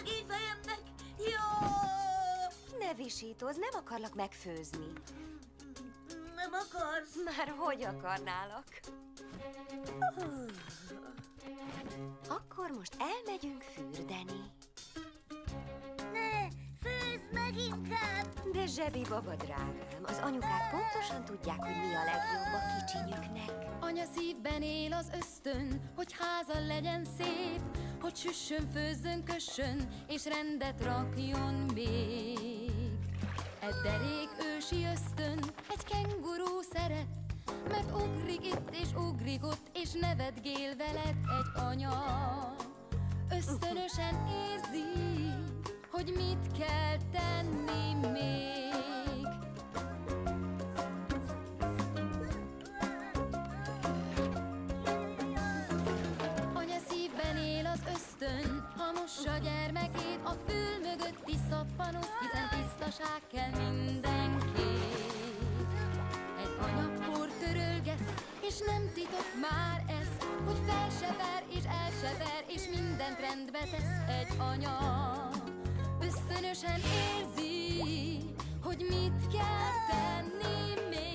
szegény fejemnek! Jó! Ne visítózz, nem akarlak megfőzni. Nem akarsz? Már hogy akarnálak? Akkor most elmegyünk fürdeni. Ne, főzd meg inkább! De Zsebi baba drágám, az anyukák pontosan tudják, hogy mi a legjobb a kicsinyüknek. Anya szívben él az ösztön, hogy háza legyen szép, hogy süssön, főzzön, kössön, és rendet rakjon még. Egy derék ősi ösztön, egy kenguru szeret, mert ugrik itt és ugrik ott, és nevetgél veled egy anya. Ösztönösen érzi, hogy mit kell tenni még. Anya szívben él az ösztön, ha mossa gyermekét a fül mögötti szappanoszt, hiszen tisztaság kell mindenképp. Egy anya portörölget, és nem titok már ez, hogy felsever és elsever, és mindent rendbe tesz egy anya. Ösztönösen érzi, hogy mit kell tenni még.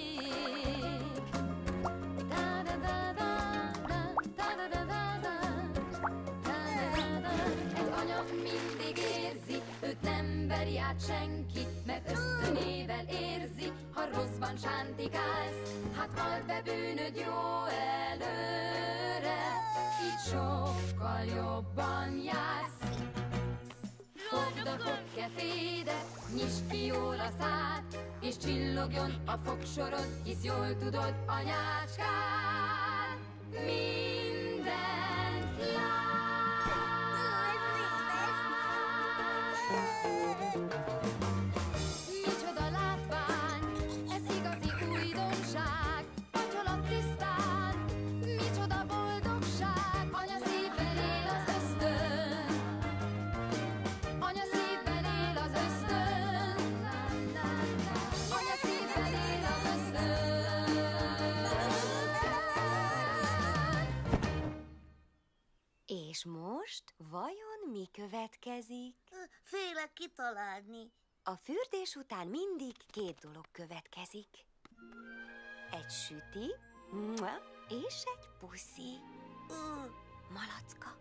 Egy anya mindig érzi, őt nem veri át senki, mert ösztönével érzi, ha rosszban sántikálsz, hát halld be bűnöd jó előre, így sokkal jobban jársz. Fogd a fogkefédet, nyisd ki jól a szád, és csillogjon a fogsorod, hisz jól tudod, anyácskád mindent lát. Micsoda látvány, ez igazi újdonság, agyalat tisztán, micsoda boldogság, anya szívben él az ösztön. Anya szívben él az ösztön. Anya szívben él az ösztön. És most vajon mi következik? Félek kitalálni. A fürdés után mindig 2 dolog következik. Egy süti, és egy puszi. Malacka.